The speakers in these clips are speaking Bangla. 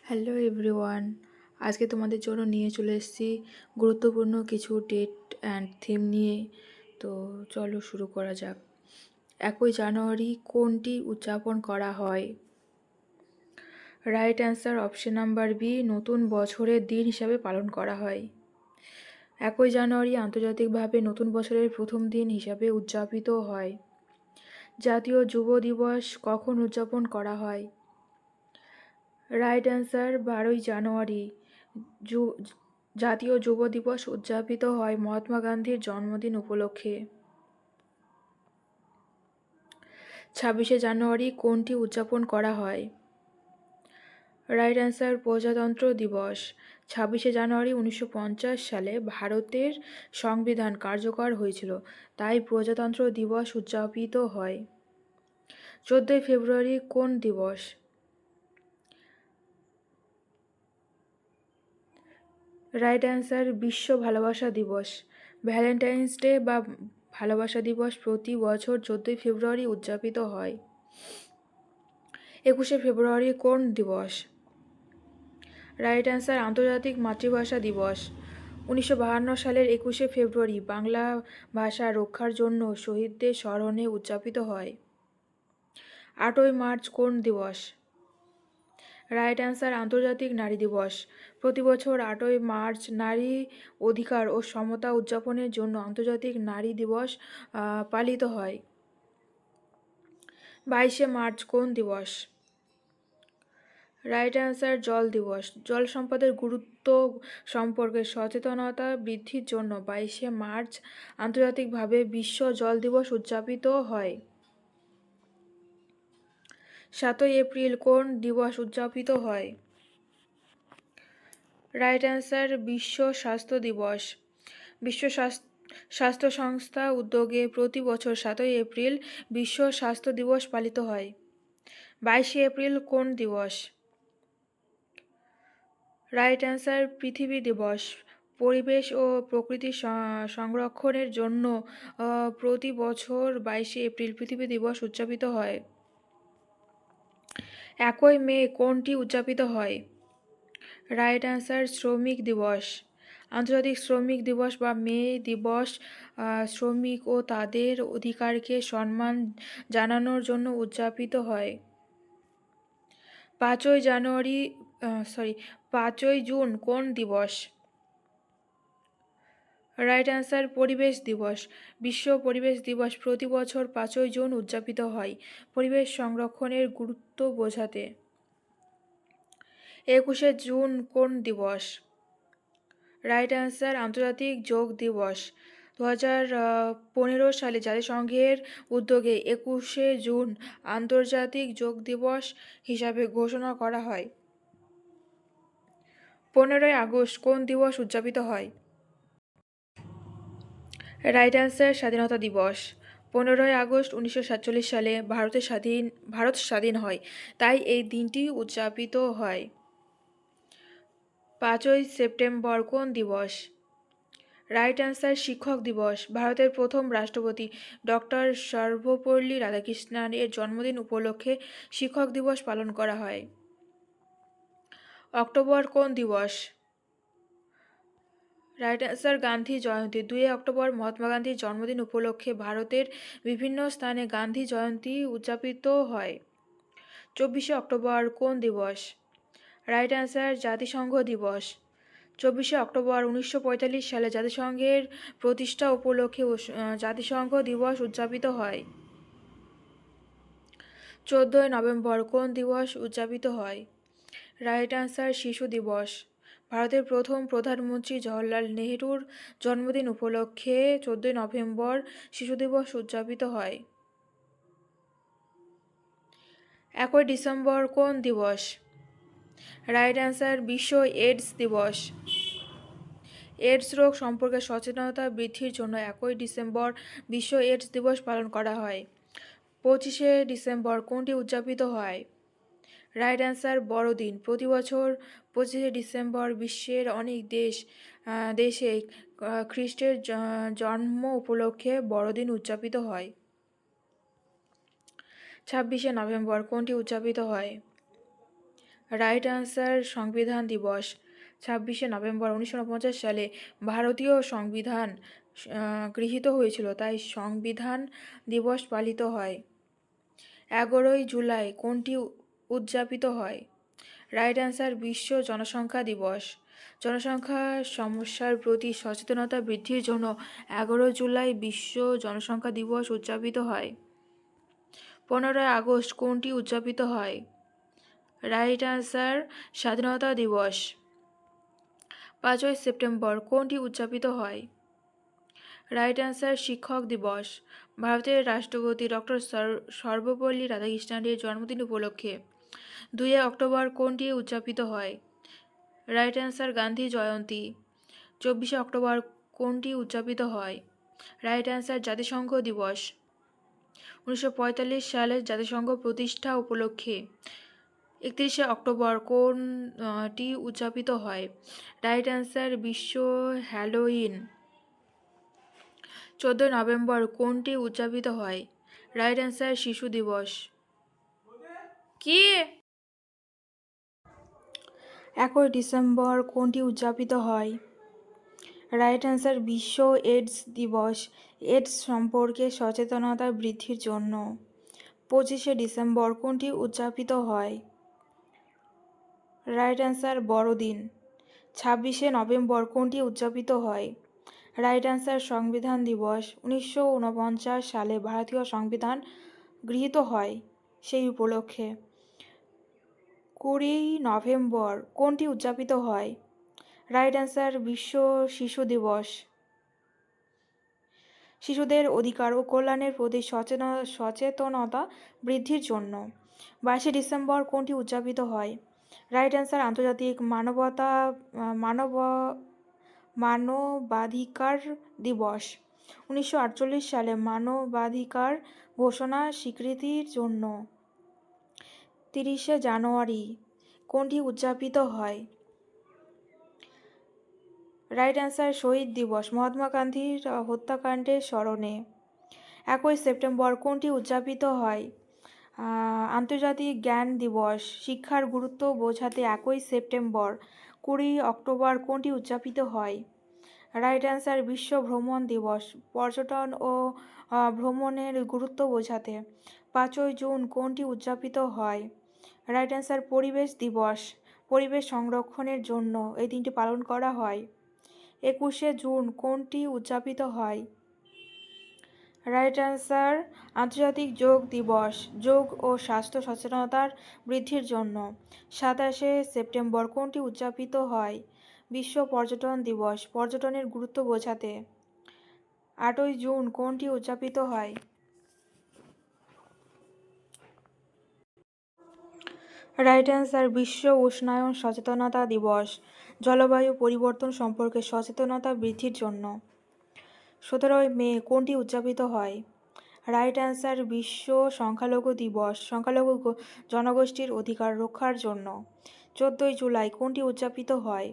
হ্যালো এভরিওয়ান, আজকে তোমাদের জন্য নিয়ে চলে এসেছি গুরুত্বপূর্ণ কিছু ডেট অ্যান্ড থিম নিয়ে। তো চলো শুরু করা যাক। 1 জানুয়ারি কোনটি উদযাপন করা হয়? Right answer option number B, নতুন বছরের দিন হিসাবে পালন করা হয়। 1 জানুয়ারি আন্তর্জাতিকভাবে নতুন বছরের প্রথম দিন হিসাবে উদযাপিত হয়। জাতীয় যুব দিবস কখন উদযাপন করা হয়? রাইট অ্যান্সার 12ই জানুয়ারি। জাতীয় যুব দিবস উদযাপিত হয় মহাত্মা গান্ধীর জন্মদিন উপলক্ষে। 26 জানুয়ারি কোনটি উদযাপন করা হয়? রাইট অ্যান্সার প্রজাতন্ত্র দিবস। 26 জানুয়ারি 1950 সালে ভারতের সংবিধান কার্যকর হয়েছিল, তাই প্রজাতন্ত্র দিবস উদযাপিত হয়। 14 ফেব্রুয়ারি কোন দিবস? রাইট অ্যান্সার বিশ্ব ভালোবাসা দিবস। ভ্যালেন্টাইন্স ডে বা ভালোবাসা দিবস প্রতি বছর 14 ফেব্রুয়ারি উদযাপিত হয়। 21 ফেব্রুয়ারি কোন দিবস? রাইট অ্যান্সার আন্তর্জাতিক মাতৃভাষা দিবস। 1952 সালের 21 ফেব্রুয়ারি বাংলা ভাষা রক্ষার জন্য শহীদদের স্মরণে উদযাপিত হয়। 8ই মার্চ কোন দিবস? রাইট অ্যান্সার আন্তর্জাতিক নারী দিবস। প্রতি বছর 8ই মার্চ নারী অধিকার ও সমতা উদযাপনের জন্য আন্তর্জাতিক নারী দিবস পালিত হয়। 22শে মার্চ কোন দিবস? রাইট অ্যান্সার জল দিবস। জল সম্পদের গুরুত্ব সম্পর্কে সচেতনতা বৃদ্ধির জন্য 22শে মার্চ আন্তর্জাতিকভাবে বিশ্ব জল দিবস উদযাপিত হয়। 7ই এপ্রিল কোন দিবস উদযাপিত হয়? রাইট অ্যান্সার বিশ্ব স্বাস্থ্য দিবস। বিশ্ব স্বাস্থ্য সংস্থা উদ্যোগে প্রতি বছর 7ই এপ্রিল বিশ্ব স্বাস্থ্য দিবস পালিত হয়। 22শে এপ্রিল কোন দিবস? রাইট অ্যান্সার পৃথিবী দিবস। পরিবেশ ও প্রকৃতি সংরক্ষণের জন্য প্রতি বছর 22শে এপ্রিল পৃথিবী দিবস উদযাপিত হয়। 1ই মে কোনটি উদযাপিত হয়? রাইট অ্যান্সার শ্রমিক দিবস। আন্তর্জাতিক শ্রমিক দিবস বা মে দিবস শ্রমিক ও তাদের অধিকারকে সম্মান জানানোর জন্য উদযাপিত হয়। 5ই জুন কোন দিবস? রাইট অ্যান্সার পরিবেশ দিবস। বিশ্ব পরিবেশ দিবস প্রতি বছর 5ই জুন উদযাপিত হয় পরিবেশ সংরক্ষণের গুরুত্ব বোঝাতে। 21শে জুন কোন দিবস? রাইট অ্যান্সার আন্তর্জাতিক যোগ দিবস। 2015 সালে জাতিসংঘের উদ্যোগে 21শে জুন আন্তর্জাতিক যোগ দিবস হিসাবে ঘোষণা করা হয়। 15ই আগস্ট কোন দিবস উদযাপিত হয়? রাইট অ্যান্সার স্বাধীনতা দিবস। 15ই আগস্ট 1947 সালে ভারত স্বাধীন হয়, তাই এই দিনটি উদযাপিত হয়। 5ই সেপ্টেম্বর কোন দিবস? রাইট অ্যান্সার শিক্ষক দিবস। ভারতের প্রথম রাষ্ট্রপতি ডক্টর সর্বপল্লী রাধাকৃষ্ণন এর জন্মদিন উপলক্ষে শিক্ষক দিবস পালন করা হয়। অক্টোবর কোন দিবস? Right answer Gandhi Jayanti. 2 October Mahatma গান্ধীর জন্মদিন উপলক্ষে ভারতের বিভিন্ন স্থানে গান্ধী জয়ন্তী উদযাপিত হয়। 24শে অক্টোবর কোন দিবস? রাইট অ্যান্সার জাতিসংঘ দিবস। 24শে অক্টোবর 1945 সালে জাতিসংঘের প্রতিষ্ঠা উপলক্ষে জাতিসংঘ দিবস উদযাপিত হয়। 14ই নভেম্বর কোন দিবস উদযাপিত হয়? রাইট অ্যান্সার শিশু দিবস। ভারতের প্রথম প্রধানমন্ত্রী জওহরলাল নেহরুর জন্মদিন উপলক্ষে 14ই নভেম্বর শিশু দিবস উদযাপিত হয়। 1ই ডিসেম্বর কোন দিবস? রাইট অ্যান্সার বিশ্ব এইডস দিবস। এইডস রোগ সম্পর্কে সচেতনতা বৃদ্ধির জন্য 1ই ডিসেম্বর বিশ্ব এইডস দিবস পালন করা হয়। 25শে ডিসেম্বর কোনটি উদযাপিত হয়? রাইট অ্যান্সার বড়দিন। প্রতি বছর 25শে ডিসেম্বর বিশ্বের অনেক দেশে খ্রিস্টের জন্ম উপলক্ষে বড়দিন উদযাপিত হয়। 26শে নভেম্বর কোনটি উদযাপিত হয়? রাইট অ্যান্সার সংবিধান দিবস। 26শে নভেম্বর 1949 সালে ভারতীয় সংবিধান গৃহীত হয়েছিল, তাই সংবিধান দিবস পালিত হয়। 11ই জুলাই কোনটি উদযাপিত হয়? রাইট অ্যান্সার বিশ্ব জনসংখ্যা দিবস। জনসংখ্যা সমস্যার প্রতি সচেতনতা বৃদ্ধির জন্য 11 জুলাই বিশ্ব জনসংখ্যা দিবস উদযাপিত হয়। 15ই আগস্ট কোনটি উদযাপিত হয়? রাইট অ্যান্সার স্বাধীনতা দিবস। 5ই সেপ্টেম্বর কোনটি উদযাপিত হয়? রাইট অ্যান্সার শিক্ষক দিবস। ভারতের রাষ্ট্রপতি ডক্টর সর্বপল্লী রাধাকৃষ্ণনের জন্মদিন উপলক্ষে 2 অক্টোবর কোনটি উদযাপিত হয়? Right answer Gandhi Jayanti. 24শে October কোনটি উদযাপিত হয়? রাইট অ্যান্সার জাতিসংঘ দিবস। 1945 সালে জাতিসংঘ প্রতিষ্ঠা উপলক্ষে 31শে অক্টোবর কোনটি উদযাপিত হয়? রাইট অ্যান্সার বিশ্ব হ্যালোইন। 14ই নভেম্বর কোনটি উদযাপিত হয়? রাইট অ্যান্সার শিশু দিবস। কি 1 ডিসেম্বর কোনটি উদযাপিত হয়? রাইট অ্যান্সার বিশ্ব এইডস দিবস, এইডস সম্পর্কে সচেতনতা বৃদ্ধির জন্য। 25শে ডিসেম্বর কোনটি উদযাপিত হয়? রাইট অ্যান্সার বড়দিন। 26শে নভেম্বর কোনটি উদযাপিত হয়? রাইট অ্যান্সার সংবিধান দিবস। 1949 সালে ভারতীয় সংবিধান গৃহীত হয় সেই উপলক্ষে। 20 নভেম্বর কোনটি উদযাপিত হয়? রাইট অ্যান্সার বিশ্ব শিশু দিবস। শিশুদের অধিকার ও কল্যাণের প্রতি সচেতনতা বৃদ্ধির জন্য। 22শে ডিসেম্বর কোনটি উদযাপিত হয়? রাইট অ্যান্সার আন্তর্জাতিক মানবাধিকার দিবস। 1948 সালে মানবাধিকার ঘোষণা স্বীকৃতির জন্য। 30শে জানুয়ারি কোনটি উদযাপিত হয়? রাইট অ্যান্সার শহীদ দিবস, মহাত্মা গান্ধীর হত্যাকাণ্ডের স্মরণে। 1 সেপ্টেম্বর কোনটি উদযাপিত হয়? আন্তর্জাতিক জ্ঞান দিবস। শিক্ষার গুরুত্ব বোঝাতে 1 সেপ্টেম্বর। 20 অক্টোবর কোনটি উদযাপিত হয়? রাইট অ্যান্সার বিশ্ব ভ্রমণ দিবস, পর্যটন ও ভ্রমণের গুরুত্ব বোঝাতে। 5ই জুন কোনটি উদযাপিত হয়? রাইট অ্যান্সার পরিবেশ দিবস, পরিবেশ সংরক্ষণের জন্য এই দিনটি পালন করা হয়। 21শে জুন কোনটি উদযাপিত হয়? রাইট অ্যান্সার আন্তর্জাতিক যোগ দিবস, যোগ ও স্বাস্থ্য সচেতনতার বৃদ্ধির জন্য। 27শে সেপ্টেম্বর কোনটি উদযাপিত হয়? বিশ্ব পর্যটন দিবস, পর্যটনের গুরুত্ব বোঝাতে। 8ই জুন কোনটি উদযাপিত হয়? রাইট অ্যান্সার বিশ্ব উষ্ণায়ন সচেতনতা দিবস, জলবায়ু পরিবর্তন সম্পর্কে সচেতনতা বৃদ্ধির জন্য। 17ই মে কোনটি উদযাপিত হয়? রাইট অ্যান্সার বিশ্ব সংখ্যালঘু দিবস, সংখ্যালঘু জনগোষ্ঠীর অধিকার রক্ষার জন্য। 14ই জুলাই কোনটি উদযাপিত হয়?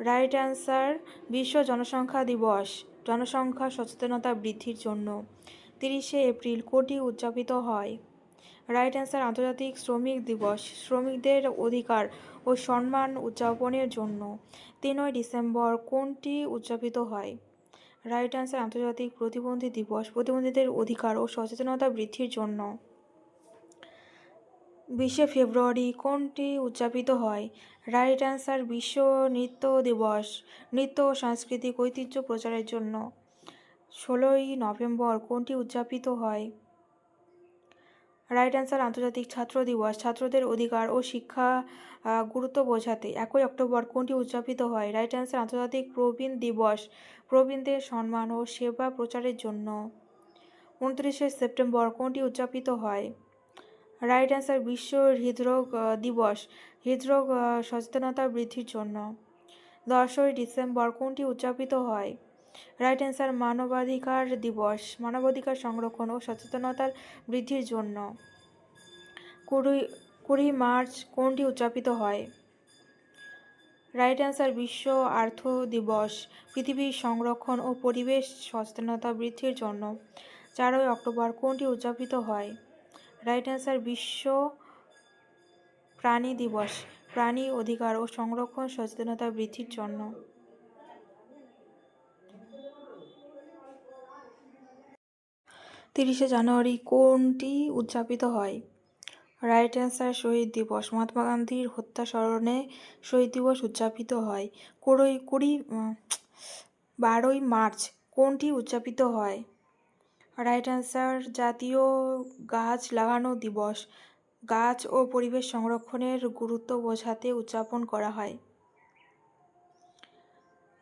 রাইট অ্যান্সার বিশ্ব জনসংখ্যা দিবস, জনসংখ্যা সচেতনতা বৃদ্ধির জন্য। 30শে এপ্রিল কোনটি উদযাপিত হয়? রাইট অ্যান্সার আন্তর্জাতিক শ্রমিক দিবস, শ্রমিকদের অধিকার ও সম্মান উদযাপনের জন্য। 3ই ডিসেম্বর কোনটি উদযাপিত হয়? রাইট অ্যান্সার আন্তর্জাতিক প্রতিবন্ধী দিবস, প্রতিবন্ধীদের অধিকার ও সচেতনতা বৃদ্ধির জন্য। 20শে ফেব্রুয়ারি কোনটি উদযাপিত হয়? রাইট অ্যান্সার বিশ্ব নৃত্য দিবস, নৃত্য ও সাংস্কৃতিক ঐতিহ্য প্রচারের জন্য। 16ই নভেম্বর কোনটি উদযাপিত হয়? রাইট অ্যান্সার আন্তর্জাতিক ছাত্র দিবস, ছাত্রদের অধিকার ও শিক্ষা গুরুত্ব বোঝাতে। 1 অক্টোবর কোনটি উদযাপিত হয়? রাইট অ্যান্সার আন্তর্জাতিক প্রবীণ দিবস, প্রবীণদের সম্মান ও সেবা প্রচারের জন্য। 29শে সেপ্টেম্বর কোনটি উদযাপিত হয়? রাইট অ্যান্সার বিশ্ব হৃদরোগ দিবস, হৃদরোগ সচেতনতা বৃদ্ধির জন্য। 10ই ডিসেম্বর কোনটি উদযাপিত হয়? রাইট অ্যান্সার মানবাধিকার দিবস, মানবাধিকার সংরক্ষণ ও সচেতনতার বৃদ্ধির জন্য। 20মার্চ কোনটি উদযাপিত হয়? রাইট অ্যান্সার বিশ্ব আর্থ দিবস, পৃথিবীর সংরক্ষণ ও পরিবেশ সচেতনতা বৃদ্ধির জন্য। 4ই অক্টোবর কোনটি উদযাপিত হয়? রাইট অ্যান্সার বিশ্ব প্রাণী দিবস প্রাণী অধিকার ও সংরক্ষণ সচেতনতা বৃদ্ধির জন্য। 30শে জানুয়ারি কোনটি উদযাপিত হয়? রাইট অ্যান্সার শহীদ দিবস। মহাত্মা গান্ধীর হত্যা স্মরণে শহীদ দিবস উদযাপিত হয়। 12ই মার্চ কোনটি উদযাপিত হয়? রাইট অ্যান্সার জাতীয় গাছ লাগানো দিবস। গাছ ও পরিবেশ সংরক্ষণের গুরুত্ব বোঝাতে উদযাপন করা হয়।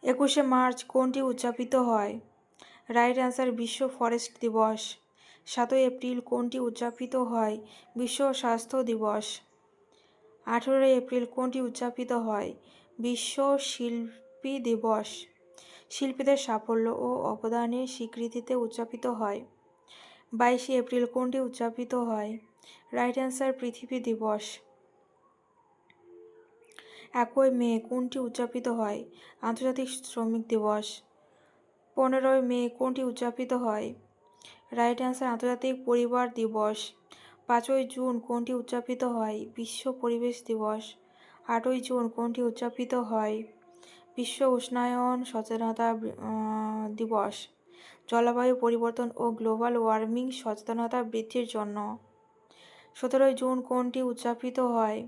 21শে মার্চ কোনটি উদযাপিত হয়? রাইট অ্যান্সার বিশ্ব ফরেস্ট দিবস। 7ই এপ্রিল কোনটি উদযাপিত হয়? বিশ্ব স্বাস্থ্য দিবস। 18 এপ্রিল কোনটি উদযাপিত হয়? বিশ্ব শিল্পী দিবস। শিল্পীদের সাফল্য ও অবদানের স্বীকৃতিতে উদযাপিত হয়। 22শে এপ্রিল কোনটি উদযাপিত হয়? রাইট অ্যান্সার পৃথিবী দিবস। 1 মে কোনটি উদযাপিত হয়? আন্তর্জাতিক শ্রমিক দিবস। 15 মে কোনটি উদযাপিত হয়? রাইট অ্যান্সার আন্তর্জাতিক পরিবার দিবস। 5ই জুন কোনটি উদযাপিত হয়? বিশ্ব পরিবেশ দিবস। 8ই জুন কোনটি উদযাপিত হয়? বিশ্ব উষ্ণায়ন সচেতনতা দিবস। জলবায়ু পরিবর্তন ও গ্লোবাল ওয়ার্মিং সচেতনতা বৃদ্ধির জন্য। 17ই জুন কোনটি উদযাপিত হয়?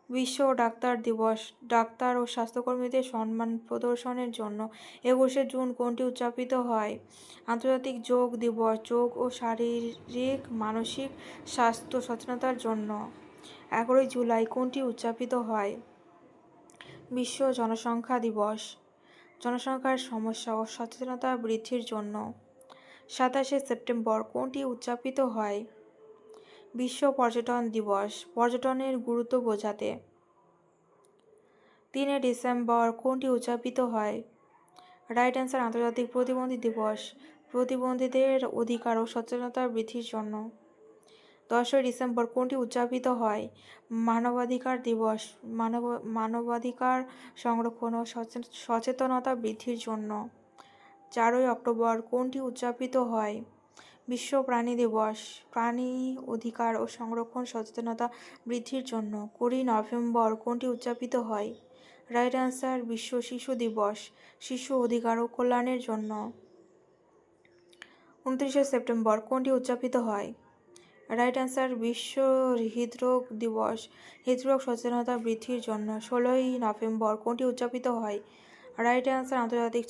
বিশ্ব ডাক্তার দিবস। ডাক্তার ও স্বাস্থ্যকর্মীদের সম্মান প্রদর্শনের জন্য। 21শে জুন কোনটি উদযাপিত হয়? আন্তর্জাতিক যোগ দিবস। যোগ ও শারীরিক মানসিক স্বাস্থ্য সচেতনতার জন্য। 11ই জুলাই কোনটি উদযাপিত হয়? বিশ্ব জনসংখ্যা দিবস। জনসংখ্যার সমস্যা ও সচেতনতা বৃদ্ধির জন্য। 27শে সেপ্টেম্বর কোনটি উদযাপিত হয়? বিশ্ব পর্যটন দিবস। পর্যটনের গুরুত্ব বোঝাতে। 3 ডিসেম্বর কোনটি উদযাপিত হয়? রাইট অ্যান্সার আন্তর্জাতিক প্রতিবন্ধী দিবস। প্রতিবন্ধীদের অধিকার ও সচেতনতা বৃদ্ধির জন্য। 10 ডিসেম্বর কোনটি উদযাপিত হয়? মানবাধিকার দিবস। মানবাধিকার সংরক্ষণ ও সচেতনতা বৃদ্ধির জন্য। 4 অক্টোবর কোনটি উদযাপিত হয়? বিশ্ব প্রাণী দিবস। প্রাণী অধিকার ও সংরক্ষণ সচেতনতা বৃদ্ধির জন্য। 20 নভেম্বর কোনটি উদযাপিত হয়? রাইট অ্যান্সার বিশ্ব শিশু দিবস। শিশু অধিকার ও কল্যাণের জন্য। 29শে সেপ্টেম্বর কোনটি উদযাপিত হয়? রাইট অ্যান্সার বিশ্ব হৃদরোগ দিবস। হৃদরোগ সচেতনতা বৃদ্ধির জন্য। 16ই নভেম্বর কোনটি উদযাপিত হয়? রাইট অ্যান্সার আন্তর্জাতিক